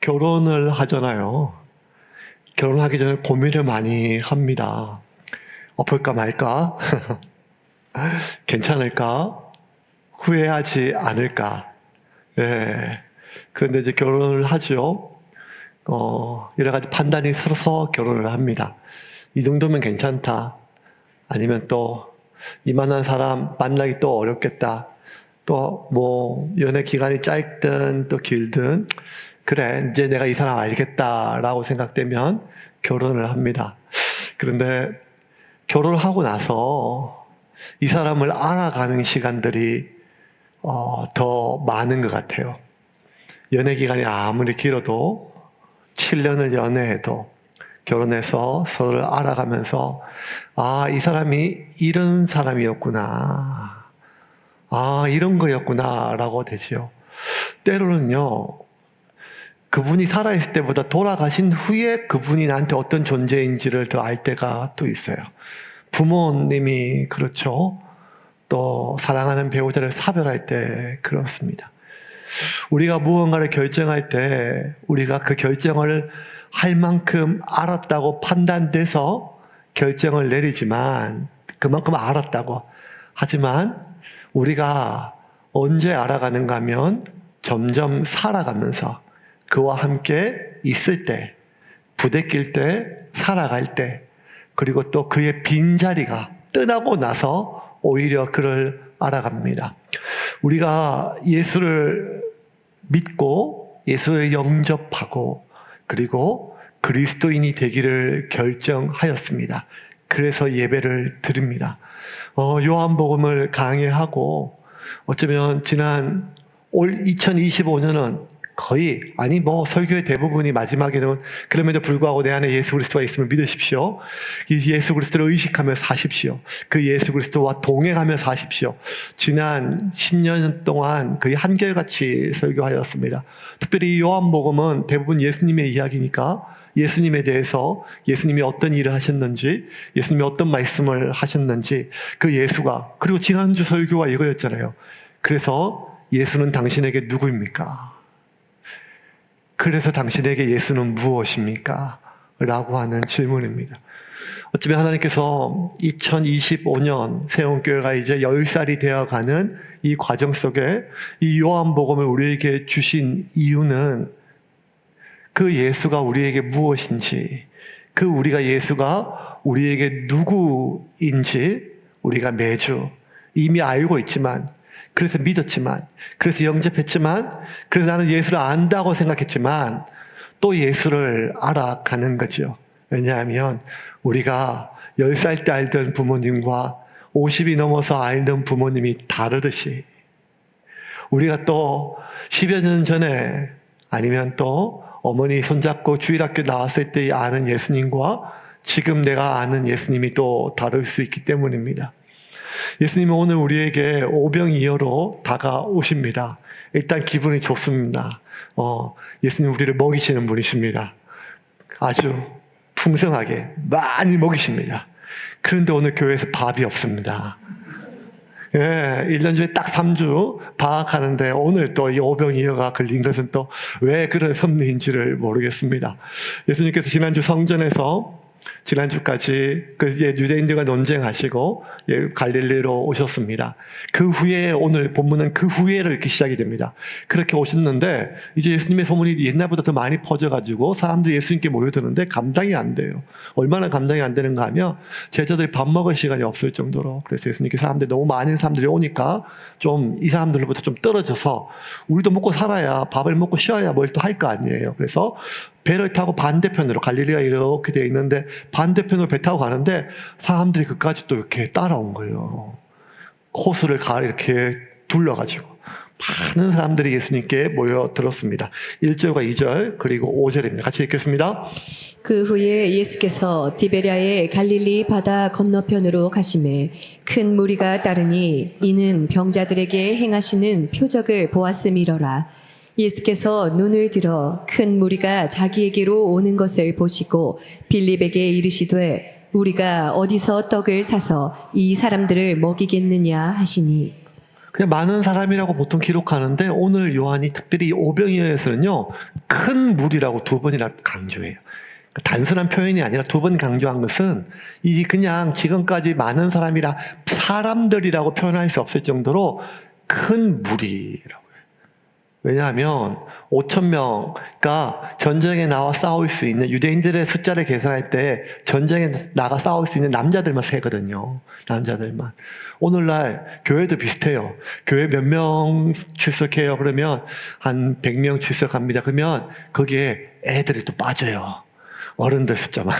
결혼을 하잖아요. 결혼하기 전에 고민을 많이 합니다. 엎을까 말까? 괜찮을까? 후회하지 않을까? 예. 그런데 이제 결혼을 하죠. 여러 가지 판단이 서서 결혼을 합니다. 이 정도면 괜찮다. 아니면 또 이만한 사람 만나기 또 어렵겠다. 또 뭐 연애 기간이 짧든 또 길든 그래 이제 내가 이 사람 알겠다라고 생각되면 결혼을 합니다. 그런데 결혼을 하고 나서 이 사람을 알아가는 시간들이 더 많은 것 같아요. 연애 기간이 아무리 길어도 7년을 연애해도 결혼해서 서로를 알아가면서 이 사람이 이런 사람이었구나. 이런 거였구나 라고 되지요. 때로는요, 그분이 살아있을 때보다 돌아가신 후에 그분이 나한테 어떤 존재인지를 더 알 때가 또 있어요. 부모님이 그렇죠. 또 사랑하는 배우자를 사별할 때 그렇습니다. 우리가 무언가를 결정할 때 우리가 그 결정을 할 만큼 알았다고 판단돼서 결정을 내리지만 그만큼 알았다고 하지만 우리가 언제 알아가는가 하면 점점 살아가면서 그와 함께 있을 때, 부대낄 때, 살아갈 때, 그리고 또 그의 빈자리가 떠나고 나서 오히려 그를 알아갑니다. 우리가 예수를 믿고 예수를 영접하고 그리고 그리스도인이 되기를 결정하였습니다. 그래서 예배를 드립니다. 요한복음을 강해하고 어쩌면 지난 올 2025년은 거의 설교의 대부분이 마지막에는 그럼에도 불구하고 내 안에 예수 그리스도가 있음을 믿으십시오. 예수 그리스도를 의식하며 사십시오. 그 예수 그리스도와 동행하며 사십시오. 지난 10년 동안 거의 한결같이 설교하였습니다. 특별히 요한복음은 대부분 예수님의 이야기니까 예수님에 대해서 예수님이 어떤 일을 하셨는지, 예수님이 어떤 말씀을 하셨는지, 그 예수가, 그리고 지난주 설교가 이거였잖아요. 그래서 예수는 당신에게 누구입니까? 그래서 당신에게 예수는 무엇입니까? 라고 하는 질문입니다. 어쩌면 하나님께서 2025년 세운교회가 이제 10살이 되어가는 이 과정 속에 이 요한복음을 우리에게 주신 이유는 그 예수가 우리에게 무엇인지, 그 우리가 예수가 우리에게 누구인지 우리가 매주 이미 알고 있지만, 그래서 믿었지만, 그래서 영접했지만, 그래서 나는 예수를 안다고 생각했지만 또 예수를 알아가는 거죠. 왜냐하면 우리가 10살 때 알던 부모님과 50이 넘어서 알던 부모님이 다르듯이 우리가 또 10여 년 전에 아니면 또 어머니 손잡고 주일학교 나왔을 때 아는 예수님과 지금 내가 아는 예수님이 또 다를 수 있기 때문입니다. 예수님은 오늘 우리에게 오병이어로 다가오십니다. 일단 기분이 좋습니다. 예수님 우리를 먹이시는 분이십니다. 아주 풍성하게 많이 먹이십니다. 그런데 오늘 교회에서 밥이 없습니다. 1년 중에 딱 3주 방학하는데 오늘 또 이 오병이어가 걸린 것은 또 왜 그런 섭리인지를 모르겠습니다. 예수님께서 지난주 성전에서 지난주까지 유대인들과 논쟁하시고 갈릴리로 오셨습니다. 그 후에 오늘 본문은 그 후에를 이렇게 시작이 됩니다. 그렇게 오셨는데 이제 예수님의 소문이 옛날보다 더 많이 퍼져가지고 사람들이 예수님께 모여드는데 감당이 안 돼요. 얼마나 감당이 안 되는가 하면 제자들이 밥 먹을 시간이 없을 정도로, 그래서 예수님께 너무 많은 사람들이 오니까 좀 이 사람들로부터 좀 떨어져서 우리도 먹고 살아야, 밥을 먹고 쉬어야 뭘 또 할 거 아니에요. 그래서 배를 타고 반대편으로, 갈릴리가 이렇게 되어 있는데 반대편으로 배 타고 가는데 사람들이 그까지 또 이렇게 따라온 거예요. 호수를 이렇게 둘러가지고 많은 사람들이 예수님께 모여들었습니다. 1절과 2절 그리고 5절입니다. 같이 읽겠습니다. 그 후에 예수께서 디베랴의 갈릴리 바다 건너편으로 가시매 큰 무리가 따르니 이는 병자들에게 행하시는 표적을 보았음이러라. 예수께서 눈을 들어 큰 무리가 자기에게로 오는 것을 보시고 빌립에게 이르시되 우리가 어디서 떡을 사서 이 사람들을 먹이겠느냐 하시니. 그냥 많은 사람이라고 보통 기록하는데 오늘 요한이 특별히 이 오병이어에서는요 큰 무리라고 두 번이나 강조해요. 단순한 표현이 아니라 두 번 강조한 것은 이 그냥 지금까지 많은 사람이라 사람들이라고 표현할 수 없을 정도로 큰 무리라고 해요. 왜냐하면 5천 명가 전쟁에 나와 싸울 수 있는 유대인들의 숫자를 계산할 때 전쟁에 나가 싸울 수 있는 남자들만 세거든요. 남자들만. 오늘날 교회도 비슷해요. 교회 몇 명 출석해요? 그러면 한 100명 출석합니다. 그러면 거기에 애들이 또 빠져요. 어른들 숫자만.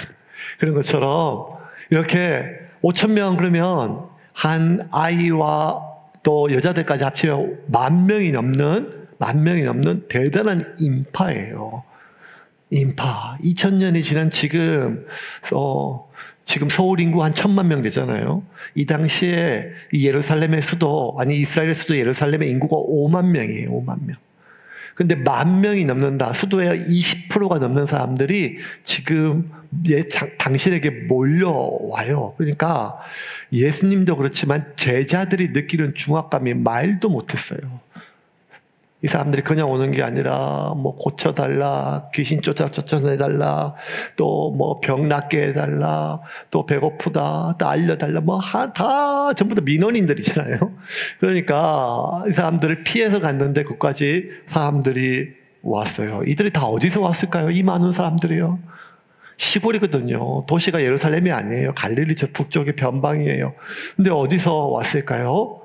그런 것처럼 이렇게 5천 명 그러면 한 아이와 또 여자들까지 합치면 10,000명이 넘는 대단한 인파예요. 인파. 2000년이 지난 지금 서울 인구 한 1,000만 명 되잖아요. 이 당시에 이 예루살렘의 수도, 아니 이스라엘의 수도 예루살렘의 인구가 5만 명이에요. 5만 명. 근데 10,000명이 넘는다. 수도의 20%가 넘는 사람들이 지금 당신에게 몰려와요. 그러니까 예수님도 그렇지만 제자들이 느끼는 중압감이 말도 못했어요. 이 사람들이 그냥 오는 게 아니라 뭐 고쳐달라, 귀신 쫓아내달라, 또 뭐 병 낫게 해달라, 또 배고프다, 또 알려달라, 다 전부 다 민원인들이잖아요. 그러니까 이 사람들을 피해서 갔는데 그까지 사람들이 왔어요. 이들이 다 어디서 왔을까요? 이 많은 사람들이요. 시골이거든요. 도시가 예루살렘이 아니에요. 갈릴리 저 북쪽의 변방이에요. 근데 어디서 왔을까요?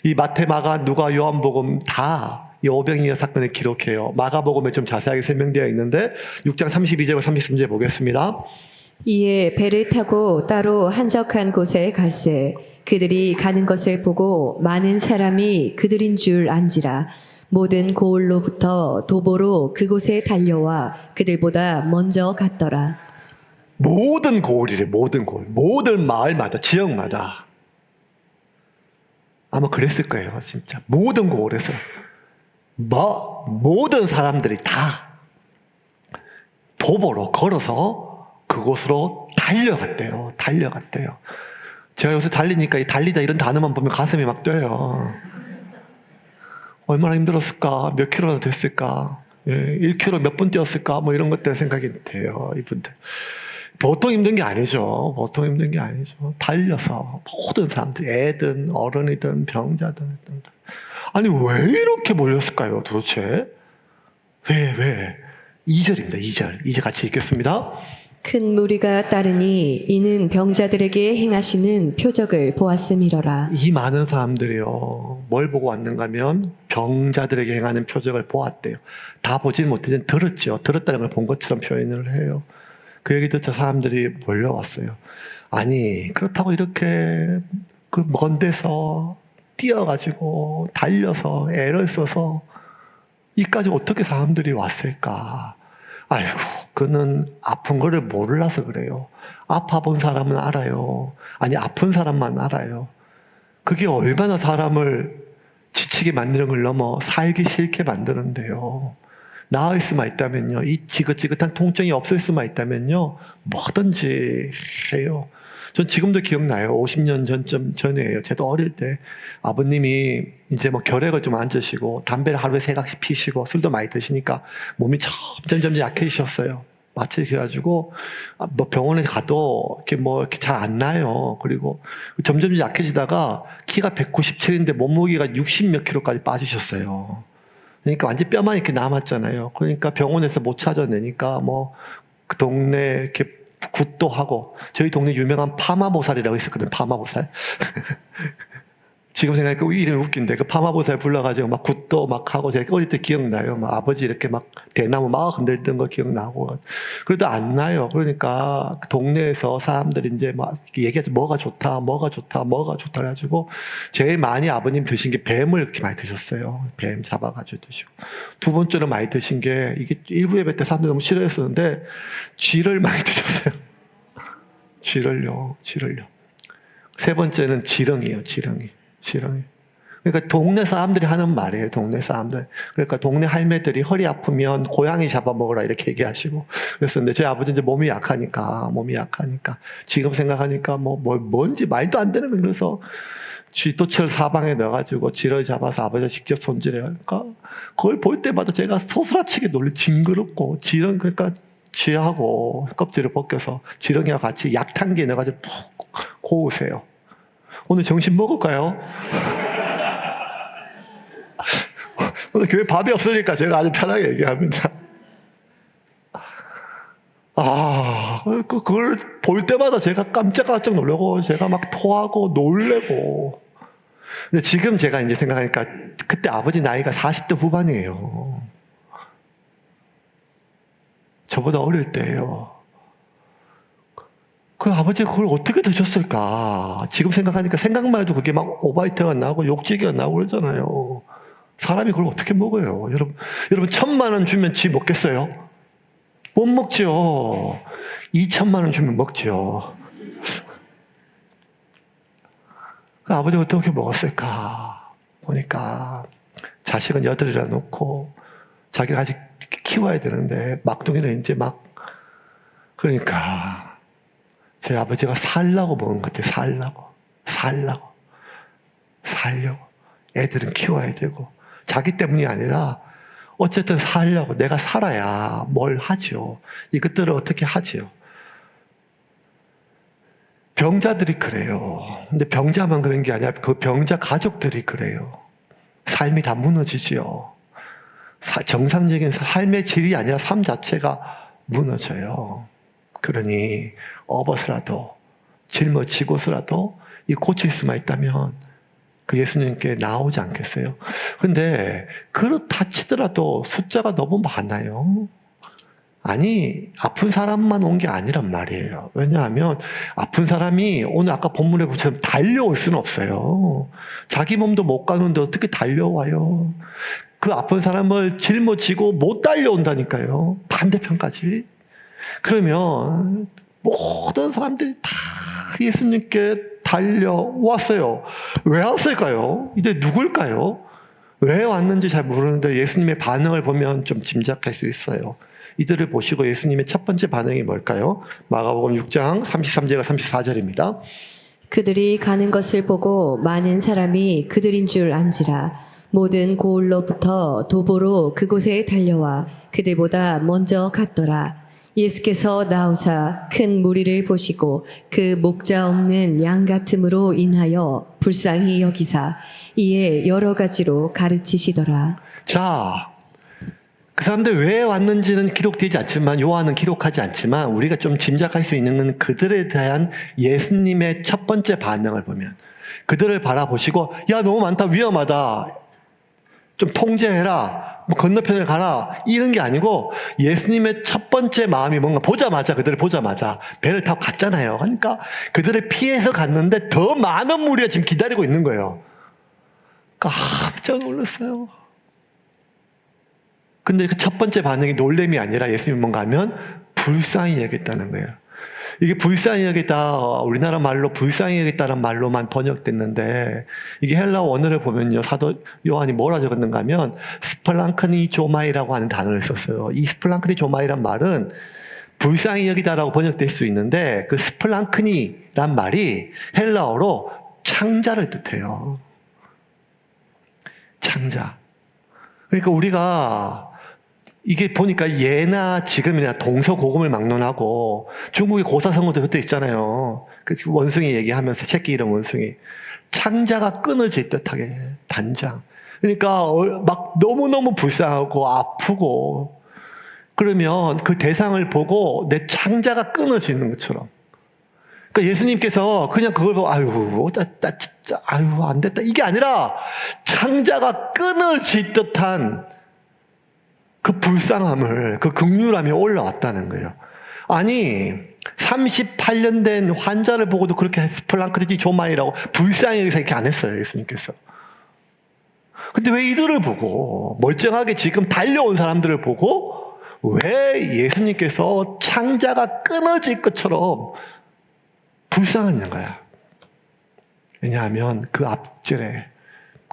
이 마태, 마가, 누가, 요한복음 다 이 오병이어 사건을 기록해요. 마가복음에 좀 자세하게 설명되어 있는데 6장 32절과 33절 보겠습니다. 이에 배를 타고 따로 한적한 곳에 갈새 그들이 가는 것을 보고 많은 사람이 그들인 줄 안지라 모든 고을로부터 도보로 그곳에 달려와 그들보다 먼저 갔더라. 모든 고을이래. 모든 고을. 모든 마을마다, 지역마다. 아마 그랬을 거예요. 진짜. 모든 고을에서. 모든 사람들이 다 도보로 걸어서 그곳으로 달려갔대요. 제가 요새 달리니까 이 달리다 이런 단어만 보면 가슴이 막 뛰어요. 얼마나 힘들었을까? 몇 킬로나 됐을까? 1킬로 몇 분 뛰었을까? 뭐 이런 것들 생각이 돼요. 이분들. 보통 힘든 게 아니죠. 달려서 모든 사람들, 애든 어른이든 병자든. 아니 왜 이렇게 몰렸을까요? 도대체? 왜? 2절입니다. 2절. 이제 같이 읽겠습니다. 큰 무리가 따르니 이는 병자들에게 행하시는 표적을 보았음이로라. 이 많은 사람들이요. 뭘 보고 왔는가 하면 병자들에게 행하는 표적을 보았대요. 다 보진 못했지만 들었죠. 들었다는 걸 본 것처럼 표현을 해요. 그 얘기 듣자 사람들이 몰려왔어요. 아니 그렇다고 이렇게 그 먼 데서 뛰어가지고 달려서 애를 써서 이까지 어떻게 사람들이 왔을까? 아이고 그는 아픈 거를 몰라서 그래요. 아파본 사람은 알아요. 아니 아픈 사람만 알아요. 그게 얼마나 사람을 지치게 만드는 걸 넘어 살기 싫게 만드는데요. 나을 수만 있다면요. 이 지긋지긋한 통증이 없을 수만 있다면요. 뭐든지 해요. 전 지금도 기억나요. 50년 전이에요. 저도 어릴 때 아버님이 이제 뭐 결핵을 좀 안 드시고 담배를 하루에 3각씩 피시고 술도 많이 드시니까 몸이 점점 약해지셨어요. 마취 해가지고 뭐 병원에 가도 이렇게 잘 안 나요. 그리고 점점 약해지다가 키가 197인데 몸무게가 60 몇 킬로까지 빠지셨어요. 그러니까 완전 뼈만 이렇게 남았잖아요. 그러니까 병원에서 못 찾아내니까 뭐 그 동네 이렇게 굿도 하고 저희 동네 유명한 파마보살이라고 있었거든. 파마보살. 지금 생각해보면 이름이 웃긴데 그 파마보살 불러가지고 막 굿도 막 하고 제가 어릴 때 기억나요. 막 아버지 이렇게 막 대나무 막 흔들던 거 기억나고 그래도 안 나요. 그러니까 그 동네에서 사람들이 이제 막 얘기하죠. 뭐가 좋다 해가지고 제일 많이 아버님 드신 게 뱀을 이렇게 많이 드셨어요. 뱀 잡아가지고 드시고 두 번째로 많이 드신 게 이게 일부 예배 때 사람들이 너무 싫어했었는데 쥐를 많이 드셨어요. 쥐를요. 세 번째는 지렁이에요. 지렁이. 그러니까 동네 사람들이 하는 말이에요. 동네 사람들. 그러니까 동네 할매들이 허리 아프면 고양이 잡아먹으라 이렇게 얘기하시고 그랬었는데 제 아버지 이제 몸이 약하니까 지금 생각하니까 뭔지 말도 안 되는 거 그래서 쥐토치를 사방에 넣어가지고 쥐를 잡아서 아버지가 직접 손질해요. 그러니까 그걸 볼 때마다 제가 소스라치게 놀래 징그럽고 쥐는 그러니까 쥐하고 껍질을 벗겨서 지렁이와 같이 약탕기에 넣어가지고 푹 고우세요. 오늘 점심 먹을까요? 오늘 교회 밥이 없으니까 제가 아주 편하게 얘기합니다. 그걸 볼 때마다 제가 깜짝깜짝 놀라고 제가 막 토하고 놀래고. 근데 지금 제가 이제 생각하니까 그때 아버지 나이가 40대 후반이에요. 저보다 어릴 때예요. 그 아버지가 그걸 어떻게 드셨을까? 지금 생각하니까 생각만 해도 그게 막 오바이트가 나고 욕지기가 나고 그러잖아요. 사람이 그걸 어떻게 먹어요? 여러분 1,000만 원 주면 쥐 먹겠어요? 못 먹죠. 2,000만 원 주면 먹죠. 그 아버지가 어떻게 먹었을까? 보니까 자식은 8이나 놓고 자기가 아직 키워야 되는데 막둥이는 이제 막 그러니까 제 아버지가 살라고 먹은 것 같아요. 살려고. 애들은 키워야 되고 자기 때문이 아니라 어쨌든 살려고 내가 살아야 뭘 하죠. 이것들을 어떻게 하죠. 병자들이 그래요. 근데 병자만 그런 게 아니라 그 병자 가족들이 그래요. 삶이 다 무너지지요. 정상적인 삶의 질이 아니라 삶 자체가 무너져요. 그러니 업어서라도 짊어지고서라도 이 고칠 수만 있다면 그 예수님께 나오지 않겠어요? 근데 그렇다 치더라도 숫자가 너무 많아요. 아니 아픈 사람만 온 게 아니란 말이에요. 왜냐하면 아픈 사람이 오늘 아까 본문에 보면 달려올 수는 없어요. 자기 몸도 못 가는데 어떻게 달려와요? 그 아픈 사람을 짊어지고 못 달려온다니까요. 반대편까지. 그러면 모든 사람들이 다 예수님께 달려왔어요. 왜 왔을까요? 이제 누굴까요? 왜 왔는지 잘 모르는데 예수님의 반응을 보면 좀 짐작할 수 있어요. 이들을 보시고 예수님의 첫 번째 반응이 뭘까요? 마가복음 6장 33절과 34절입니다. 그들이 가는 것을 보고 많은 사람이 그들인 줄 안지라. 모든 고을로부터 도보로 그곳에 달려와 그들보다 먼저 갔더라. 예수께서 나오사 큰 무리를 보시고 그 목자 없는 양 같음으로 인하여 불쌍히 여기사 이에 여러 가지로 가르치시더라. 자, 그 사람들 왜 왔는지는 기록되지 않지만 요한은 기록하지 않지만 우리가 좀 짐작할 수 있는 건 그들에 대한 예수님의 첫 번째 반응을 보면 그들을 바라보시고 야 너무 많다 위험하다 좀 통제해라 뭐 건너편을 가라 이런 게 아니고 예수님의 첫 번째 마음이 뭔가 그들을 보자마자 배를 타고 갔잖아요. 그러니까 그들을 피해서 갔는데 더 많은 무리가 지금 기다리고 있는 거예요. 깜짝 놀랐어요. 근데 그 첫 번째 반응이 놀램이 아니라 예수님이 뭔가 하면 불쌍히 여겼다는 거예요. 이게 불쌍히 여기다 우리나라 말로 불쌍히 여기다는 말로만 번역됐는데 이게 헬라어 원어를 보면요 사도 요한이 뭐라 적었는가 하면 스플랑크니 조마이라고 하는 단어를 썼어요. 이 스플랑크니 조마이란 말은 불쌍히 여기다라고 번역될 수 있는데 그 스플랑크니란 말이 헬라어로 창자를 뜻해요. 창자. 그러니까 우리가 이게 보니까 예나 지금이나 동서고금을 막론하고 중국의 고사성어도 그때 있잖아요. 그 원숭이 얘기하면서 새끼 이름 원숭이. 창자가 끊어질 듯하게 단장. 그러니까 막 너무너무 불쌍하고 아프고 그러면 그 대상을 보고 내 창자가 끊어지는 것처럼. 그러니까 예수님께서 그냥 그걸 보고 아유 안 됐다 이게 아니라 창자가 끊어질 듯한 그 불쌍함을 그 긍휼함이 올라왔다는 거예요. 아니 38년 된 환자를 보고도 그렇게 스플랑크니 조마이라고 불쌍히 여기서 이렇게 안 했어요. 예수님께서. 근데 왜 이들을 보고 멀쩡하게 지금 달려온 사람들을 보고 왜 예수님께서 창자가 끊어질 것처럼 불쌍한 거야. 왜냐하면 그 앞절에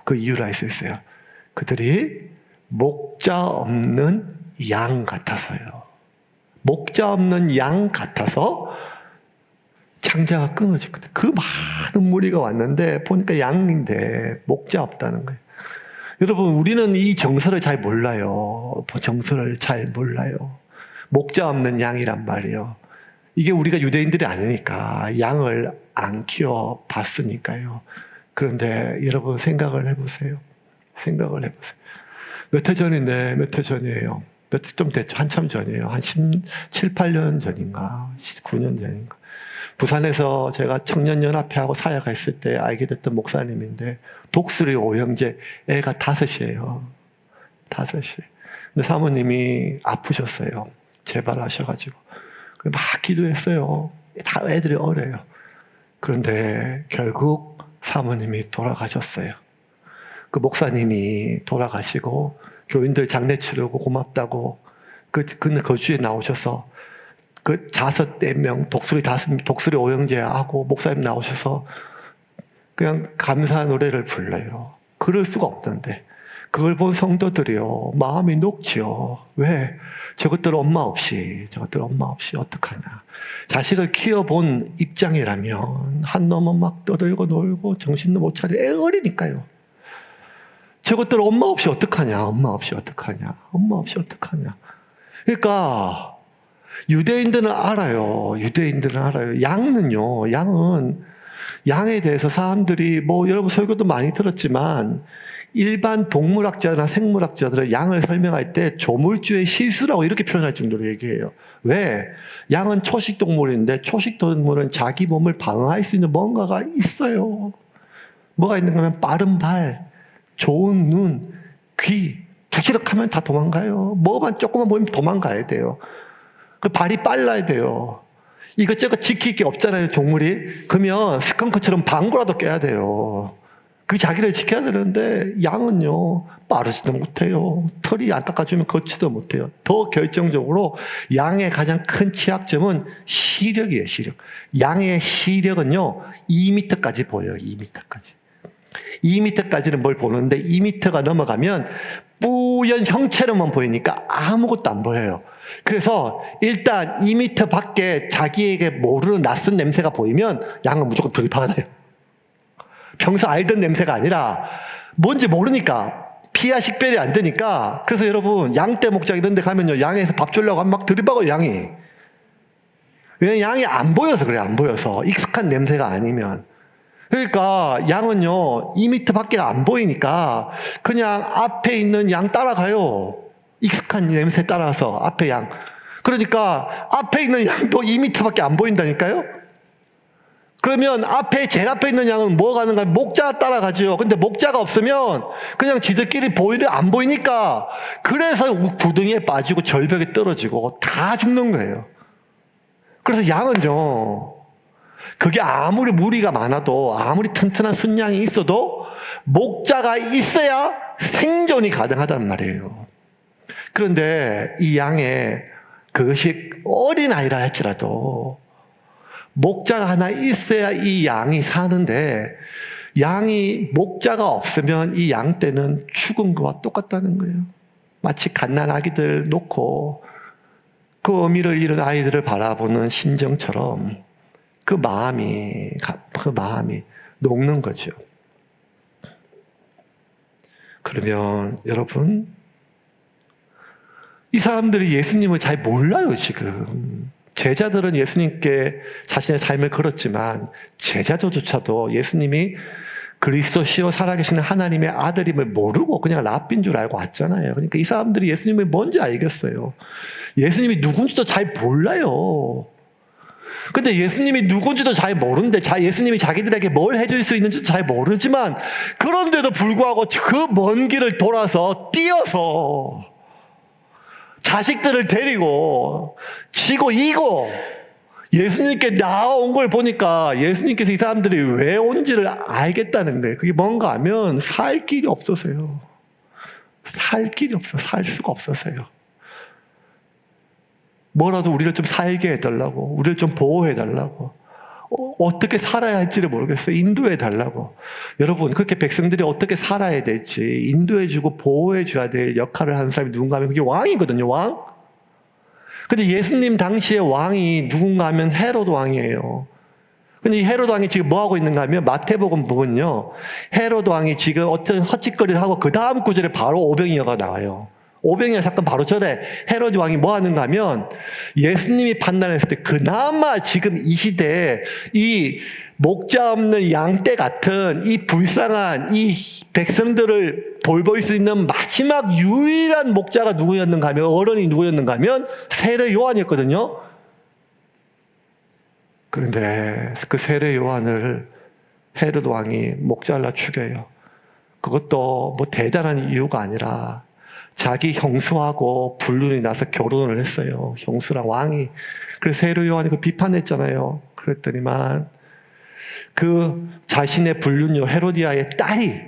그 이유를 알 수 있어요. 그들이 목자 없는 양 같아서요. 목자 없는 양 같아서 창자가 끊어졌거든. 그 많은 무리가 왔는데 보니까 양인데 목자 없다는 거예요. 여러분, 우리는 이 정서를 잘 몰라요. 정서를 잘 몰라요. 목자 없는 양이란 말이에요. 이게 우리가 유대인들이 아니니까 양을 안 키워 봤으니까요. 그런데 여러분 생각을 해보세요. 생각을 해보세요. 몇 해 전인데, 몇 해 전이에요. 좀 됐죠. 한참 전이에요. 한 7, 8년 전인가, 9년 전인가. 부산에서 제가 청년연합회하고 사역했을 때 알게 됐던 목사님인데, 독수리 오형제, 애가 5이에요. 5이. 근데 사모님이 아프셨어요. 재발하셔가지고. 막 기도했어요. 다 애들이 어려요. 그런데 결국 사모님이 돌아가셨어요. 그 목사님이 돌아가시고 교인들 장례 치르고 고맙다고 근데 그 주에 나오셔서 그 5명 독수리 오형제하고 목사님 나오셔서 그냥 감사 노래를 불러요. 그럴 수가 없는데 그걸 본 성도들이요 마음이 녹지요. 왜? 저것들 엄마 없이 어떡하냐. 자식을 키워본 입장이라면 한 놈은 막 떠들고 놀고 정신도 못 차리고 애 어리니까요. 저것들 엄마 없이 어떡하냐. 그러니까 유대인들은 알아요. 양에 대해서 사람들이 여러분 설교도 많이 들었지만 일반 동물학자나 생물학자들은 양을 설명할 때 조물주의 실수라고 이렇게 표현할 정도로 얘기해요. 왜? 양은 초식동물인데 초식동물은 자기 몸을 방어할 수 있는 뭔가가 있어요. 뭐가 있는가 하면 빠른 발, 좋은 눈, 귀, 부지럭하면 다 도망가요. 뭐만 조금만 보이면 도망가야 돼요. 그 발이 빨라야 돼요. 이것저것 지킬 게 없잖아요, 동물이. 그러면 스컹크처럼 방구라도 껴야 돼요. 그 자기를 지켜야 되는데 양은요 빠르지도 못해요. 털이 안 깎아주면 걷지도 못해요. 더 결정적으로 양의 가장 큰 취약점은 시력이에요. 시력. 양의 시력은요 2m까지 보여요. 2m까지는 뭘 보는데 2m가 넘어가면 뿌연 형체로만 보이니까 아무것도 안 보여요. 그래서 일단 2m 밖에 자기에게 모르는 낯선 냄새가 보이면 양은 무조건 들이받아요. 평소 알던 냄새가 아니라 뭔지 모르니까 피하 식별이 안 되니까. 그래서 여러분 양떼 목장 이런 데 가면요 양에서 밥 주려고 하면 막 들이박아요. 양이. 왜냐면 양이 안 보여서 그래요. 안 보여서. 익숙한 냄새가 아니면. 그러니까 양은요 2m 밖에 안 보이니까 그냥 앞에 있는 양 따라가요. 익숙한 냄새 따라서 앞에 양. 그러니까 앞에 있는 양도 2m 밖에 안 보인다니까요. 그러면 제일 앞에 있는 양은 뭐 가는가? 목자 따라가죠. 근데 목자가 없으면 그냥 지들끼리 안 보이니까 그래서 구덩이에 빠지고 절벽에 떨어지고 다 죽는 거예요. 그래서 양은요, 그게 아무리 무리가 많아도 아무리 튼튼한 순양이 있어도 목자가 있어야 생존이 가능하단 말이에요. 그런데 이 양의 그것이 어린아이라 할지라도 목자가 하나 있어야 이 양이 사는데 목자가 없으면 이 양떼는 죽은 것과 똑같다는 거예요. 마치 갓난아기들 놓고 그 어미를 잃은 아이들을 바라보는 심정처럼 그 마음이 녹는 거죠. 그러면 여러분, 이 사람들이 예수님을 잘 몰라요, 지금. 제자들은 예수님께 자신의 삶을 걸었지만 제자들조차도 예수님이 그리스도시요 살아계시는 하나님의 아들임을 모르고 그냥 랍비인 줄 알고 왔잖아요. 그러니까 이 사람들이 예수님이 뭔지 알겠어요. 예수님이 누군지도 잘 몰라요. 근데 예수님이 누군지도 잘 모르는데 예수님이 자기들에게 뭘 해줄 수 있는지도 잘 모르지만 그런데도 불구하고 그 먼 길을 돌아서 뛰어서 자식들을 데리고 지고 이고 예수님께 나온 걸 보니까 예수님께서 이 사람들이 왜 온지를 알겠다는 거예요. 그게 뭔가 하면 살 길이 없어서요. 살 수가 없어서요. 뭐라도 우리를 좀 살게 해달라고, 우리를 좀 보호해달라고, 어떻게 살아야 할지를 모르겠어요. 인도해달라고. 여러분, 그렇게 백성들이 어떻게 살아야 될지 인도해주고 보호해줘야 될 역할을 하는 사람이 누군가 하면 그게 왕이거든요. 왕. 근데 예수님 당시의 왕이 누군가 하면 헤로드 왕이에요. 근데 이 헤로드 왕이 지금 뭐 하고 있는가 하면 마태복음 보면요. 헤로드 왕이 지금 어떤 헛짓거리를 하고 그 다음 구절에 바로 오병이어가 나와요. 오병이어 사건 바로 전에 헤로드 왕이 뭐 하는가 하면 예수님이 판단했을 때 그나마 지금 이 시대에 이 목자 없는 양떼 같은 이 불쌍한 이 백성들을 돌볼 수 있는 마지막 유일한 목자가 누구였는가 하면 어른이 누구였는가 하면 세례 요한이었거든요. 그런데 그 세례 요한을 헤로드 왕이 목잘라 죽여요. 그것도 뭐 대단한 이유가 아니라 자기 형수하고 불륜이 나서 결혼을 했어요. 형수랑 왕이. 그래서 세례 요한이 그 비판했잖아요. 그랬더니만 그 자신의 불륜녀 헤로디아의 딸이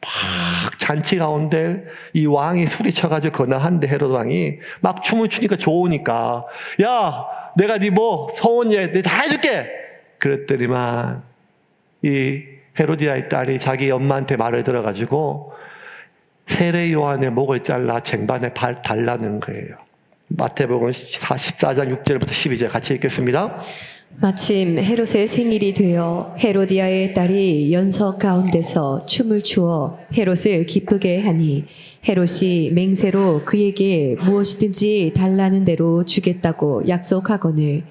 막 잔치 가운데 이 왕이 술이 쳐가지고 건너한데 헤로드 왕이 막 춤을 추니까 좋으니까 야 내가 네 뭐 서원예 내가 다 해줄게 그랬더니만 이 헤로디아의 딸이 자기 엄마한테 말을 들어가지고 세례 요한의 목을 잘라 쟁반에 달라는 거예요. 마태복음 14장 6절부터 12절 같이 읽겠습니다. 마침 헤롯의 생일이 되어 헤로디아의 딸이 연석 가운데서 춤을 추어 헤롯을 기쁘게 하니 헤롯이 맹세로 그에게 무엇이든지 달라는 대로 주겠다고 약속하거늘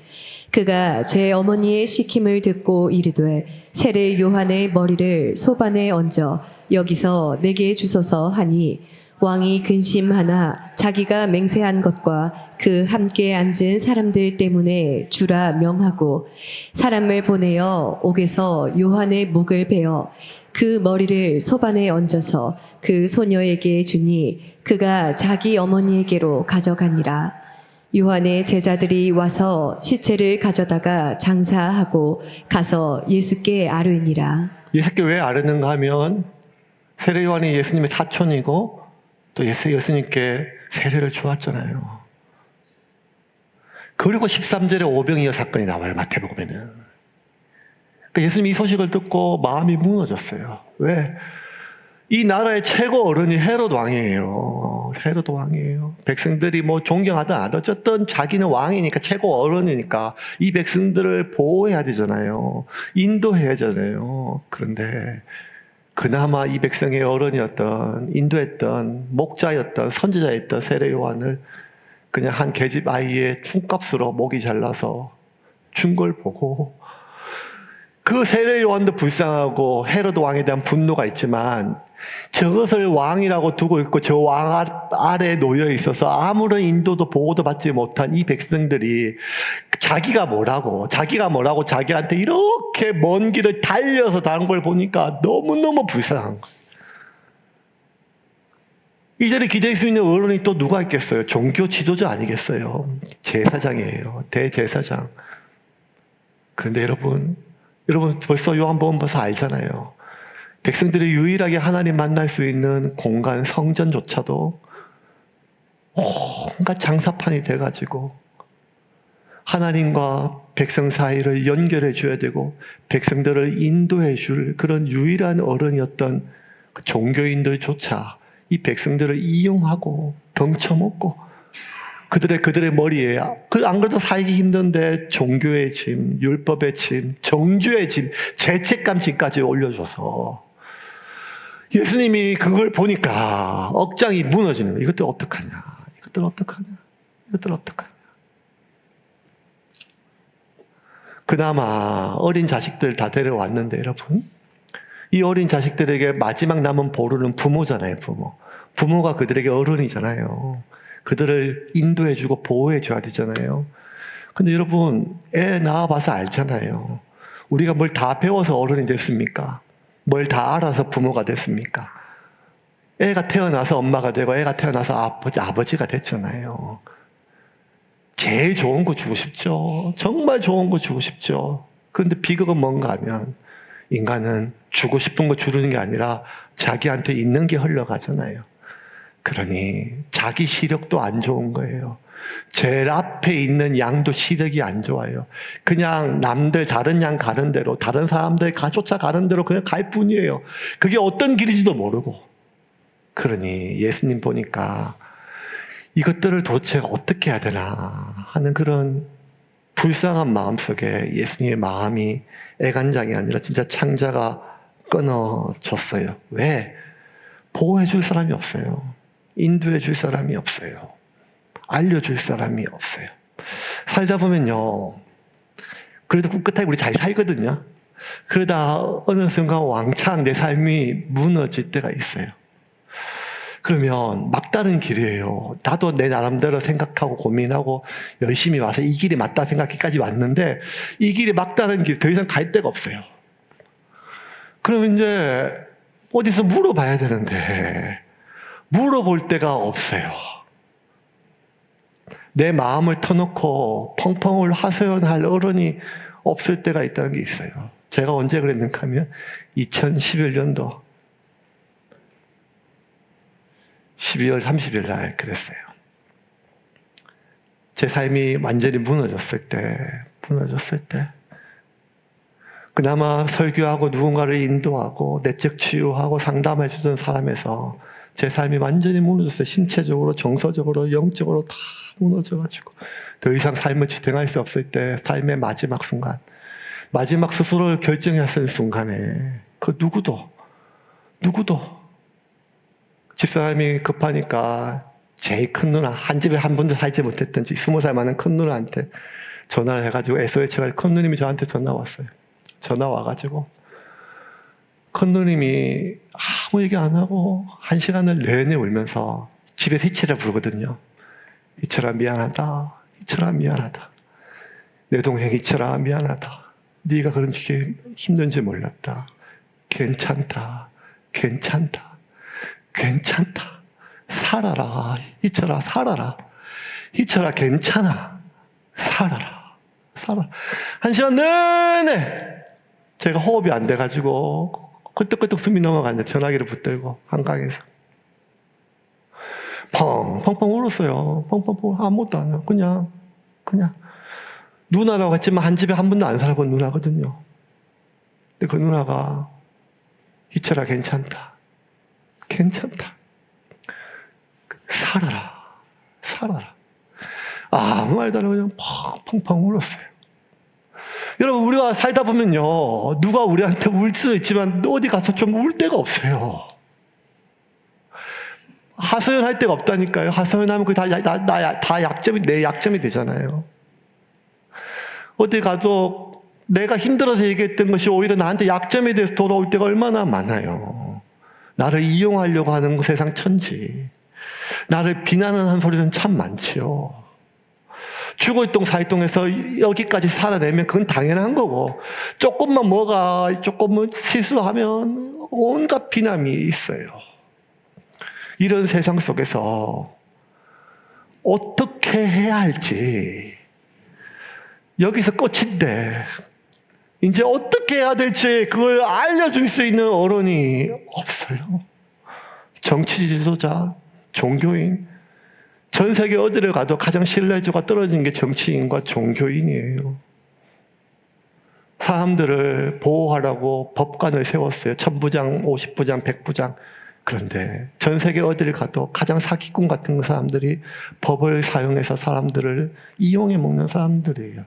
그가 제 어머니의 시킴을 듣고 이르되 세례 요한의 머리를 소반에 얹어 여기서 내게 주소서 하니 왕이 근심하나 자기가 맹세한 것과 그 함께 앉은 사람들 때문에 주라 명하고 사람을 보내어 옥에서 요한의 목을 베어 그 머리를 소반에 얹어서 그 소녀에게 주니 그가 자기 어머니에게로 가져가니라. 요한의 제자들이 와서 시체를 가져다가 장사하고 가서 예수께 아뢰니라. 예수께 왜 아뢰는가 하면 세례 요한이 예수님의 사촌이고 또 예수님께 세례를 주었잖아요. 그리고 13절에 오병이어 사건이 나와요. 마태복음에는. 그러니까 예수님이 이 소식을 듣고 마음이 무너졌어요. 왜? 이 나라의 최고 어른이 헤롯 왕이에요. 헤롯 왕이에요. 백성들이 뭐 존경하든 안 하든 어쨌든 자기는 왕이니까 최고 어른이니까 이 백성들을 보호해야 되잖아요. 인도해야 하잖아요. 그런데 그나마 이 백성의 어른이었던 인도했던 목자였던 선지자였던 세례 요한을 그냥 한 계집 아이의 춤값으로 목이 잘라서 준 걸 보고 그 세례 요한도 불쌍하고 헤로드 왕에 대한 분노가 있지만 저것을 왕이라고 두고 있고 저 왕 아래에 놓여 있어서 아무런 인도도 보호도 받지 못한 이 백성들이 자기가 뭐라고 자기한테 이렇게 먼 길을 달려서 다는 걸 보니까 너무너무 불쌍한 거예요. 이 자리에 기댈 수 있는 어른이 또 누가 있겠어요? 종교 지도자 아니겠어요? 제사장이에요. 대제사장. 그런데 여러분 벌써 요한복음 봐서 알잖아요. 백성들이 유일하게 하나님 만날 수 있는 공간 성전조차도 온갖 장사판이 돼가지고 하나님과 백성 사이를 연결해 줘야 되고 백성들을 인도해 줄 그런 유일한 어른이었던 그 종교인들조차 이 백성들을 이용하고 덩쳐먹고 그들의 머리에 안 그래도 살기 힘든데 종교의 짐, 율법의 짐, 정죄의 짐, 죄책감 짐까지 올려줘서 예수님이 그걸 보니까 억장이 무너지는 거예요. 이것들 어떡하냐. 그나마 어린 자식들 다 데려왔는데 여러분 이 어린 자식들에게 마지막 남은 보루는 부모잖아요. 부모가 그들에게 어른이잖아요. 그들을 인도해주고 보호해줘야 되잖아요. 근데 여러분 애 낳아봐서 알잖아요. 우리가 뭘 다 배워서 어른이 됐습니까? 뭘 다 알아서 부모가 됐습니까? 애가 태어나서 엄마가 되고 애가 태어나서 아버지가 됐잖아요. 제일 좋은 거 주고 싶죠. 정말 좋은 거 주고 싶죠. 그런데 비극은 뭔가 하면 인간은 주고 싶은 거 주는 게 아니라 자기한테 있는 게 흘러가잖아요. 그러니 자기 시력도 안 좋은 거예요. 제일 앞에 있는 양도 시력이 안 좋아요. 그냥 남들 다른 양 가는 대로 다른 사람들 쫓아가는 대로 그냥 갈 뿐이에요. 그게 어떤 길인지도 모르고. 그러니 예수님 보니까 이것들을 도대체 어떻게 해야 되나 하는 그런 불쌍한 마음 속에 예수님의 마음이 애간장이 아니라 진짜 창자가 끊어졌어요. 왜? 보호해 줄 사람이 없어요. 인도해 줄 사람이 없어요. 알려줄 사람이 없어요. 살다 보면요, 그래도 꿋꿋하게 우리 잘 살거든요. 그러다 어느 순간 왕창 내 삶이 무너질 때가 있어요. 그러면 막다른 길이에요. 나도 내 나름대로 생각하고 고민하고 열심히 와서 이 길이 맞다 생각까지 왔는데 이 길이 막다른 길, 더 이상 갈 데가 없어요. 그럼 이제 어디서 물어봐야 되는데 물어볼 데가 없어요. 내 마음을 터놓고 펑펑을 하소연할 어른이 없을 때가 있다는 게 있어요. 제가 언제 그랬는가 하면 2011년도 12월 30일 날 그랬어요. 제 삶이 완전히 무너졌을 때 그나마 설교하고 누군가를 인도하고 내적 치유하고 상담해 주던 사람에서 제 삶이 완전히 무너졌어요. 신체적으로, 정서적으로, 영적으로 다 무너져가지고 더 이상 삶을 지탱할 수 없을 때 삶의 마지막 순간, 마지막 스스로를 결정했을 순간에 그 누구도 집사람이 급하니까 제일 큰 누나, 한 집에 한 번도 살지 못했던 20살 많은 큰 누나한테 전화를 해가지고 SOH가 큰 누님이 저한테 전화 왔어요. 전화 와가지고 큰 누님이 아무 얘기 안 하고 1시간을 내내 울면서 집에서 희철을 부르거든요. 희철아 미안하다. 희철아 미안하다. 내 동생 희철아 미안하다. 네가 그렇게 힘든지 몰랐다. 괜찮다. 살아라. 희철아 살아라. 희철아 괜찮아. 살아라. 1시간 내내 제가 호흡이 안 돼가지고 끄떡끄떡 숨이 넘어갔는데 전화기를 붙들고 한강에서 펑펑 울었어요. 펑펑 아무것도 안 해요. 그냥 누나라고 했지만 한 집에 한 번도 안 살아본 누나거든요. 근데 그 누나가 희철아 괜찮다. 살아라. 아무 말도 안 하고 그냥 펑펑 울었어요. 여러분, 우리가 살다 보면요, 누가 우리한테 울 수는 있지만 어디 가서 좀 울 데가 없어요. 하소연할 데가 없다니까요. 하소연하면 그게 내 약점이 되잖아요. 어디 가도 내가 힘들어서 얘기했던 것이 오히려 나한테 약점에 대해서 돌아올 때가 얼마나 많아요. 나를 이용하려고 하는 세상 천지. 나를 비난하는 소리는 참 많지요. 주골동 사이동에서 여기까지 살아내면 그건 당연한 거고, 조금만 실수하면 온갖 비난이 있어요. 이런 세상 속에서 어떻게 해야 할지, 여기서 끝인데 이제 어떻게 해야 될지 그걸 알려줄 수 있는 어른이 없어요. 정치 지도자, 종교인, 전 세계 어디를 가도 가장 신뢰도가 떨어지는 게 정치인과 종교인이에요. 사람들을 보호하라고 법관을 세웠어요. 1000부장, 50부장, 100부장. 그런데 전 세계 어디를 가도 가장 사기꾼 같은 사람들이 법을 사용해서 사람들을 이용해 먹는 사람들이에요.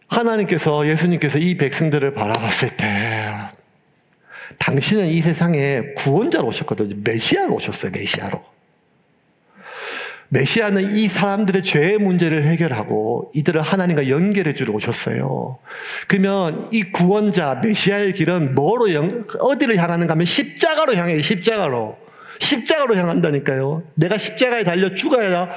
하나님께서, 예수님께서 이 백성들을 바라봤을 때 당신은 이 세상에 구원자로 오셨거든요. 메시아로 오셨어요. 메시아는 이 사람들의 죄의 문제를 해결하고 이들을 하나님과 연결해 주러 오셨어요. 그러면 이 구원자 메시아의 길은 어디를 향하는가 하면 십자가로 향해요. 십자가로 향한다니까요. 내가 십자가에 달려 죽어야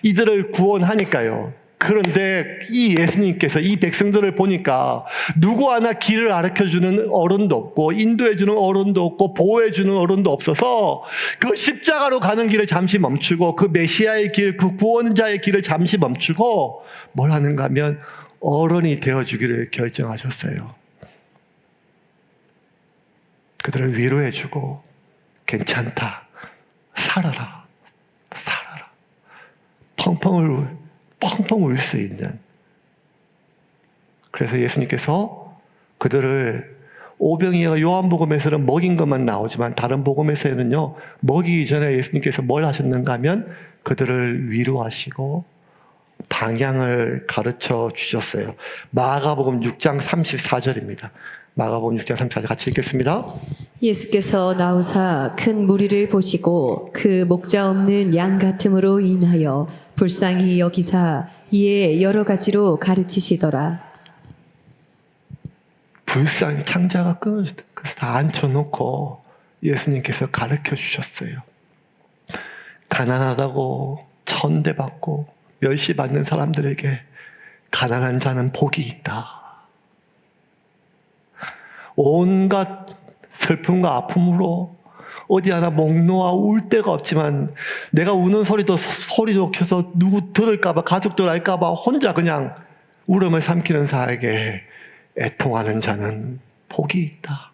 이들을 구원하니까요. 그런데 이 예수님께서 이 백성들을 보니까 누구 하나 길을 가르쳐주는 어른도 없고 인도해주는 어른도 없고 보호해주는 어른도 없어서 그 십자가로 가는 길을 잠시 멈추고 그 메시아의 길, 그 구원자의 길을 잠시 멈추고 뭘 하는가 하면 어른이 되어주기를 결정하셨어요. 그들을 위로해주고 괜찮다. 살아라. 펑펑 울 수 있는. 그래서 예수님께서 그들을 오병이어가 요한복음에서는 먹인 것만 나오지만 다른 복음에서는요, 먹이기 전에 예수님께서 뭘 하셨는가 하면 그들을 위로하시고 방향을 가르쳐 주셨어요. 마가복음 6장 34절입니다. 마가복음 6장 34절 같이 읽겠습니다. 예수께서 나오사 큰 무리를 보시고 그 목자 없는 양 같음으로 인하여 불쌍히 여기사 이에 여러 가지로 가르치시더라. 불쌍히 창자가 끊어졌다. 그래서 다 앉혀놓고 예수님께서 가르쳐 주셨어요. 가난하다고 천대받고 멸시받는 사람들에게 가난한 자는 복이 있다. 온갖 슬픔과 아픔으로 어디 하나 목 놓아 울 데가 없지만 내가 우는 소리도 켜서 누구 들을까봐 가족들 알까봐 혼자 그냥 울음을 삼키는 자에게 애통하는 자는 복이 있다.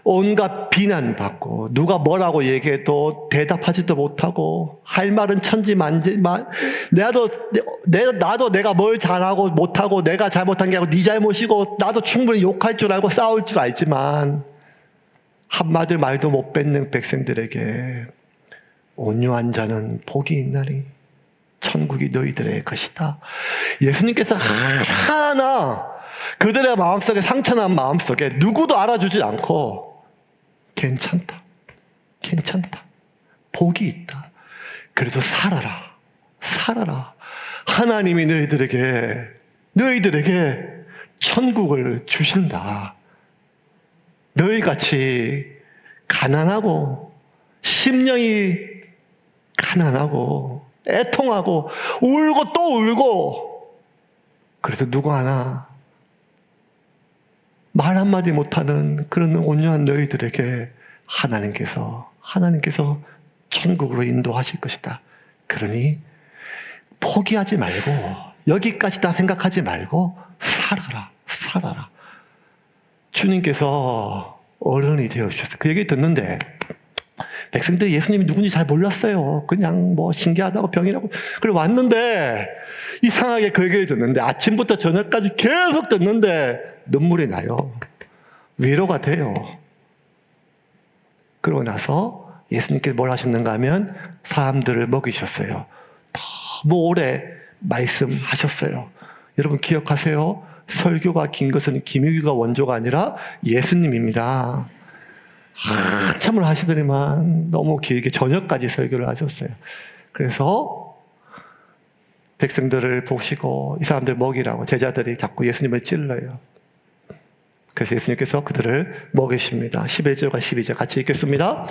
온갖 비난받고 누가 뭐라고 얘기해도 대답하지도 못하고 할 말은 천지만지만 나도 내가 뭘 잘하고 못하고 내가 잘못한 게 아니고 네 잘못이고 나도 충분히 욕할 줄 알고 싸울 줄 알지만 한마디 말도 못 뱉는 백성들에게 온유한 자는 복이 있나니 천국이 너희들의 것이다. 예수님께서 하나 그들의 마음속에 상처난 마음속에 누구도 알아주지 않고 괜찮다. 복이 있다. 그래도 살아라. 하나님이 너희들에게 천국을 주신다. 너희같이 가난하고 심령이 가난하고 애통하고 울고 또 울고 그래서 누구 하나 말 한마디 못하는 그런 온유한 너희들에게 하나님께서 천국으로 인도하실 것이다. 그러니 포기하지 말고 여기까지다 생각하지 말고 살아라. 주님께서 어른이 되어주셨어요. 그 얘기 듣는데 백성들이 예수님이 누군지 잘 몰랐어요. 그냥 뭐 신기하다고 병이라고. 그래 왔는데 이상하게 그 얘기를 듣는데 아침부터 저녁까지 계속 듣는데 눈물이 나요. 위로가 돼요. 그러고 나서 예수님께서 뭘 하셨는가 하면 사람들을 먹이셨어요. 너무 오래 말씀하셨어요. 여러분 기억하세요. 설교가 긴 것은 김유기가 원조가 아니라 예수님입니다. 한참을 하시더니만 너무 길게 저녁까지 설교를 하셨어요. 그래서 백성들을 보시고 이 사람들 먹이라고 제자들이 자꾸 예수님을 찔러요. 그래서 예수님께서 그들을 먹이십니다. 11절과 12절 같이 읽겠습니다.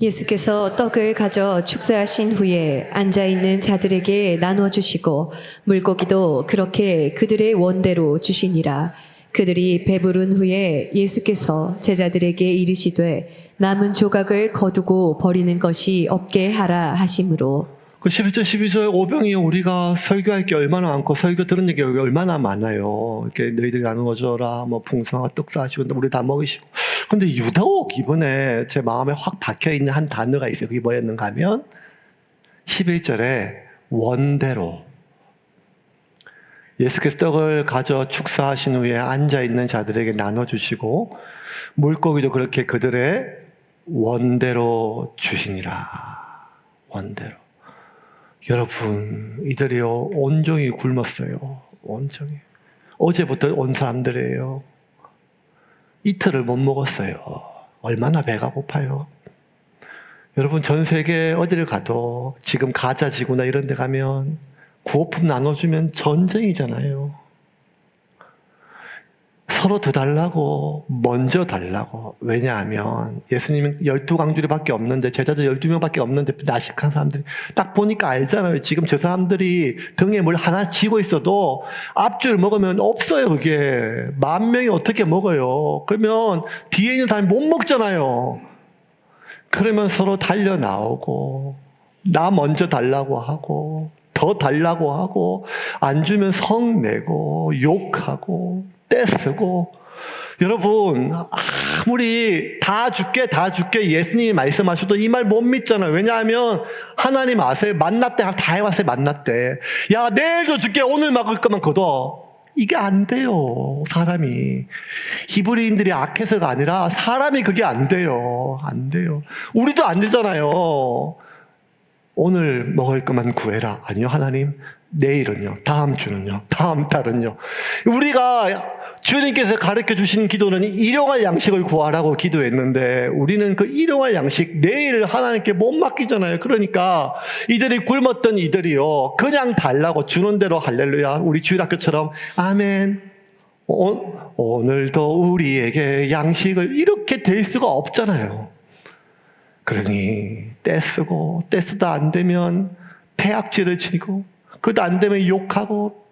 예수께서 떡을 가져 축사하신 후에 앉아있는 자들에게 나눠주시고 물고기도 그렇게 그들의 원대로 주시니라. 그들이 배부른 후에 예수께서 제자들에게 이르시되 남은 조각을 거두고 버리는 것이 없게 하라 하심으로. 그 11절, 12절 오병이 우리가 설교할 게 얼마나 많고 설교 들은 얘기가 얼마나 많아요. 이렇게 너희들이 나누어줘라, 뭐 풍성한 떡 싸시고 우리 다 먹이시고. 근데 유독 이번에 제 마음에 확 박혀있는 한 단어가 있어요. 그게 뭐였는가 하면 11절에 원대로 예수께서 떡을 가져 축사하신 후에 앉아있는 자들에게 나눠주시고 물고기도 그렇게 그들의 원대로 주시니라. 원대로. 여러분, 이들이요 온종일 굶었어요. 온종일. 어제부터 온 사람들이에요. 이틀을 못 먹었어요. 얼마나 배가 고파요. 여러분, 전 세계 어디를 가도 지금 가자 지구나 이런 데 가면 구호품 나눠주면 전쟁이잖아요. 서로 더 달라고, 먼저 달라고. 왜냐하면 예수님은 12강주리밖에 없는데 제자들 12명밖에 없는데 나식한 사람들이 딱 보니까 알잖아요. 지금 저 사람들이 등에 뭘 하나 쥐고 있어도 앞줄 먹으면 없어요. 그게 10,000명이 어떻게 먹어요. 그러면 뒤에 있는 사람이 못 먹잖아요. 그러면 서로 달려 나오고 나 먼저 달라고 하고 더 달라고 하고 안 주면 성내고 욕하고 떼쓰고. 여러분, 아무리 다 줄게 예수님이 말씀하셔도 이 말 못 믿잖아요. 왜냐하면 하나님 아세요? 만났대 다 해왔어요. 만났대. 야, 내일도 줄게, 오늘 막을 거면 걷어. 이게 안 돼요. 사람이. 히브리인들이 악해서가 아니라 사람이 그게 안 돼요. 안 돼요. 우리도 안 되잖아요. 오늘 먹을 것만 구해라. 아니요, 하나님. 내일은요, 다음 주는요, 다음 달은요. 우리가 주님께서 가르쳐 주신 기도는 일용할 양식을 구하라고 기도했는데 우리는 그 일용할 양식 내일 하나님께 못 맡기잖아요. 그러니까 이들이 굶었던 이들이요, 그냥 달라고 주는 대로 할렐루야, 우리 주일학교처럼 아멘, 오늘도 우리에게 양식을, 이렇게 될 수가 없잖아요. 그러니 떼쓰고 떼쓰다 안 되면 폐악질을 치고 그도 안 되면 욕하고,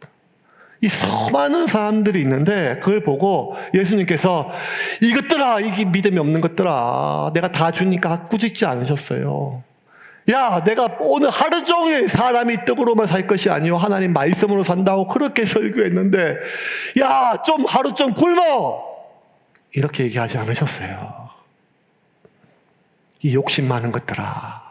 이 수많은 사람들이 있는데 그걸 보고 예수님께서 이것들아, 이게 믿음이 없는 것들아, 내가 다 주니까 꾸짖지 않으셨어요. 야, 내가 오늘 하루 종일 사람이 떡으로만 살 것이 아니요 하나님 말씀으로 산다고 그렇게 설교했는데 야, 좀 하루 좀 굶어, 이렇게 얘기하지 않으셨어요. 이 욕심 많은 것들아,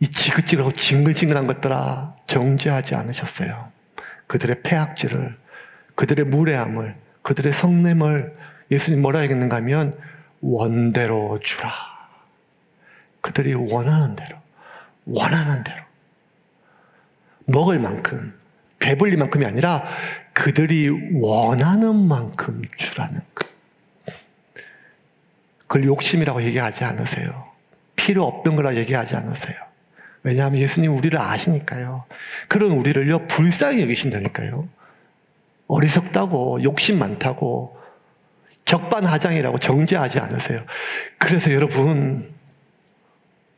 이 지긋지긋하고 징글징글한 것들아, 정죄하지 않으셨어요. 그들의 폐악질을, 그들의 무례함을, 그들의 성냄을 예수님 뭐라 했는가 하면 원대로 주라. 그들이 원하는 대로, 원하는 대로 먹을 만큼, 배불릴 만큼이 아니라 그들이 원하는 만큼 주라는 것. 그걸 욕심이라고 얘기하지 않으세요. 필요 없던 거라 얘기하지 않으세요. 왜냐하면 예수님 우리를 아시니까요. 그런 우리를요, 불쌍히 여기신다니까요. 어리석다고, 욕심 많다고, 적반하장이라고 정죄하지 않으세요. 그래서 여러분,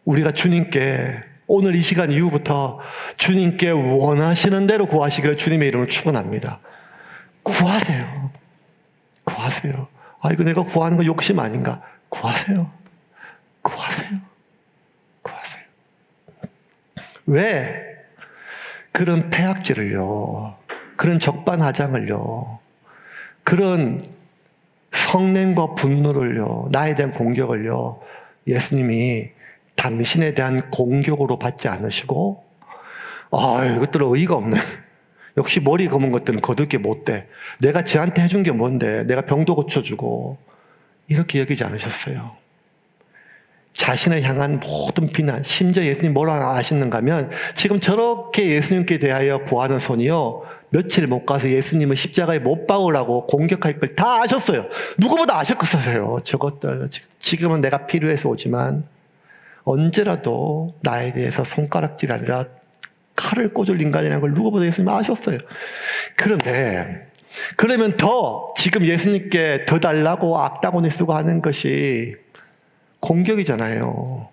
우리가 주님께 오늘 이 시간 이후부터 주님께 원하시는 대로 구하시기를 주님의 이름으로 축원합니다. 구하세요. 구하세요. 아, 이거 내가 구하는 거 욕심 아닌가? 구하세요. 구하세요. 구하세요. 왜 그런 폐악질을요, 그런 적반하장을요, 그런 성냄과 분노를요, 나에 대한 공격을요, 예수님이 당신에 대한 공격으로 받지 않으시고, 아, 이것들은 어이가 없네. 역시 머리 검은 것들은 거둘 게 못 돼. 내가 쟤한테 해준 게 뭔데? 내가 병도 고쳐주고. 이렇게 여기지 않으셨어요. 자신을 향한 모든 비난, 심지어 예수님 뭐라 하시는가 하면 지금 저렇게 예수님께 대하여 구하는 손이요, 며칠 못 가서 예수님을 십자가에 못 박으라고 공격할 걸 다 아셨어요. 누구보다 아셨겠어요. 저것들 지금은 내가 필요해서 오지만 언제라도 나에 대해서 손가락질 아니라 칼을 꽂을 인간이라는 걸 누구보다 예수님 아셨어요. 그런데 그러면 더 지금 예수님께 더 달라고 악다구니 쓰고 하는 것이 공격이잖아요.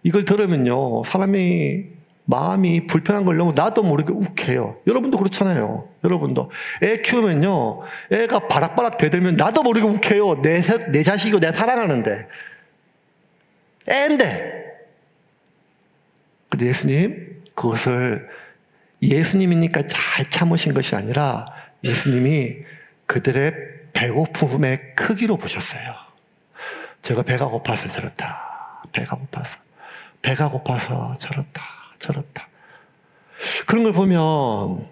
이걸 들으면요, 사람이 마음이 불편한 걸 너무 나도 모르게 욱해요. 여러분도 그렇잖아요. 여러분도 애 키우면요, 애가 바락바락 대들면 나도 모르게 욱해요. 내 자식이고 내가 사랑하는데, 애인데. 근데 예수님 그것을 예수님이니까 잘 참으신 것이 아니라 예수님이 그들의 배고픔의 크기로 보셨어요. 제가 배가 고파서 저렇다. 배가 고파서 저렇다. 그런 걸 보면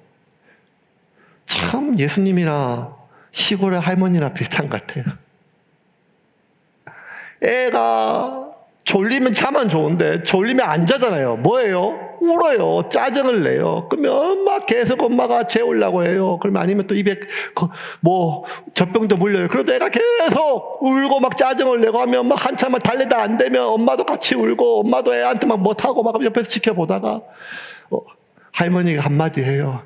참 예수님이나 시골의 할머니나 비슷한 것 같아요. 애가 졸리면 자면 좋은데 졸리면 안 자잖아요. 뭐예요? 울어요. 짜증을 내요. 그러면 막 계속 엄마가 재우려고 해요. 그러면 아니면 또 입에 젖병도 물려요. 그래도 애가 계속 울고 막 짜증을 내고 하면 막 한참만 달래다 안 되면 엄마도 같이 울고, 엄마도 애한테 막 못하고 막 옆에서 지켜보다가 할머니가 한마디 해요.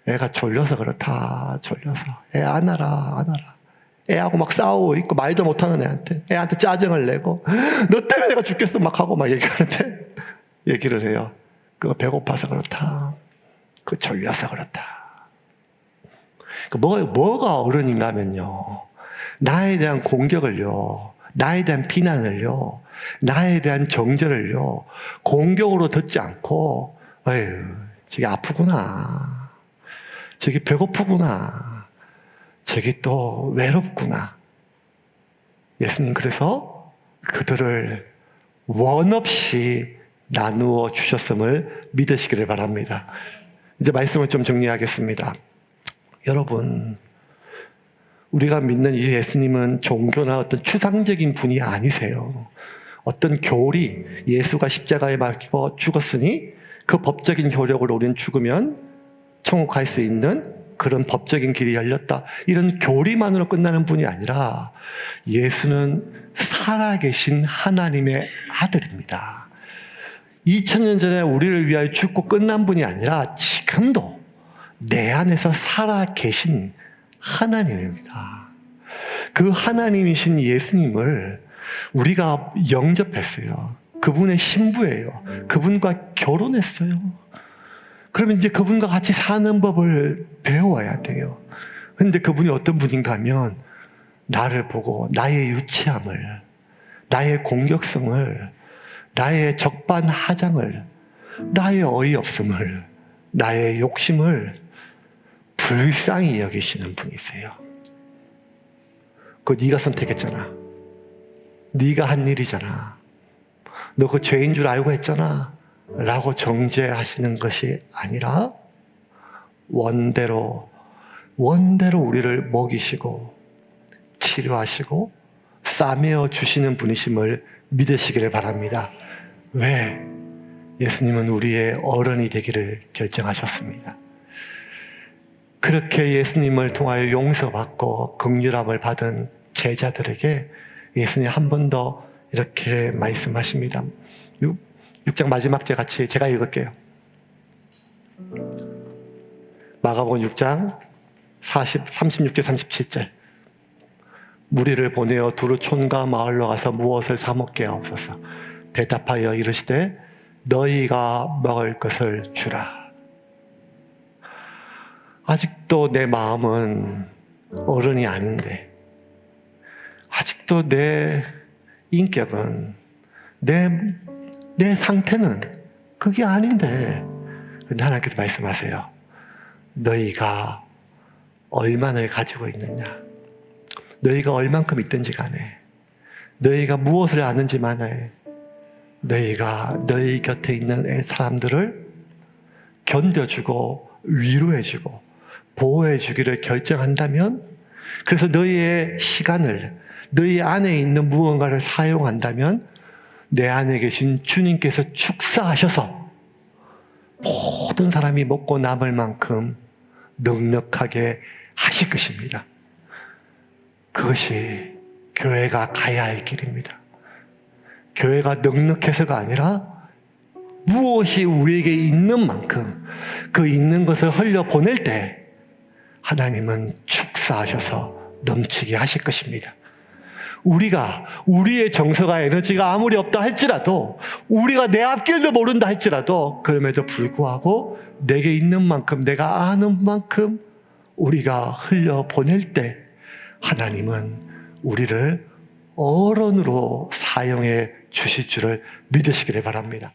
애가 졸려서 그렇다. 졸려서. 애 안아라. 애하고 막 싸우고 있고 말도 못하는 애한테 짜증을 내고 너 때문에 내가 죽겠어 막 하고 막 얘기를 해요. 그거 배고파서 그렇다. 그거 졸려서 그렇다. 뭐가 어른인가 하면요, 나에 대한 공격을요, 나에 대한 비난을요, 나에 대한 정죄를요, 공격으로 듣지 않고, 에휴, 저게 아프구나, 저게 배고프구나, 저기 또 외롭구나. 예수님 그래서 그들을 원 없이 나누어 주셨음을 믿으시기를 바랍니다. 이제 말씀을 좀 정리하겠습니다. 여러분, 우리가 믿는 이 예수님은 종교나 어떤 추상적인 분이 아니세요. 어떤 교리, 예수가 십자가에 박혀 죽었으니 그 법적인 효력으로 우리는 죽으면 천국 갈 수 있는 그런 법적인 길이 열렸다. 이런 교리만으로 끝나는 분이 아니라 예수는 살아계신 하나님의 아들입니다. 2000년 전에 우리를 위하여 죽고 끝난 분이 아니라 지금도 내 안에서 살아계신 하나님입니다. 그 하나님이신 예수님을 우리가 영접했어요. 그분의 신부예요. 그분과 결혼했어요. 그러면 이제 그분과 같이 사는 법을 배워야 돼요. 그런데 그분이 어떤 분인가 하면 나를 보고 나의 유치함을, 나의 공격성을, 나의 적반하장을, 나의 어이없음을, 나의 욕심을 불쌍히 여기시는 분이세요. 그거 네가 선택했잖아. 네가 한 일이잖아. 너 그 죄인 줄 알고 했잖아. 라고 정죄하시는 것이 아니라 원대로 우리를 먹이시고 치료하시고 싸매어 주시는 분이심을 믿으시기를 바랍니다. 왜? 예수님은 우리의 어른이 되기를 결정하셨습니다. 그렇게 예수님을 통하여 용서받고 긍휼함을 받은 제자들에게 예수님 한 번 더 이렇게 말씀하십니다. 6장 마지막 절 같이 제가 읽을게요. 마가복음 6장 36절 37절. 무리를 보내어 두루 촌과 마을로 가서 무엇을 사 먹게 하옵소서. 대답하여 이르시되 너희가 먹을 것을 주라. 아직도 내 마음은 어른이 아닌데, 아직도 내 인격은, 내 상태는 그게 아닌데, 근데 하나님께서 말씀하세요. 너희가 얼마나 가지고 있느냐, 너희가 얼만큼 있든지 간에, 너희가 무엇을 아는지 만에 너희가 너희 곁에 있는 사람들을 견뎌주고 위로해주고 보호해주기를 결정한다면, 그래서 너희의 시간을, 너희 안에 있는 무언가를 사용한다면 내 안에 계신 주님께서 축사하셔서 모든 사람이 먹고 남을 만큼 넉넉하게 하실 것입니다. 그것이 교회가 가야 할 길입니다. 교회가 넉넉해서가 아니라 무엇이 우리에게 있는 만큼 그 있는 것을 흘려보낼 때 하나님은 축사하셔서 넘치게 하실 것입니다. 우리의 정서가 에너지가 아무리 없다 할지라도, 우리가 내 앞길도 모른다 할지라도, 그럼에도 불구하고 내게 있는 만큼, 내가 아는 만큼 우리가 흘려보낼 때 하나님은 우리를 어른으로 사용해 주실 줄을 믿으시기를 바랍니다.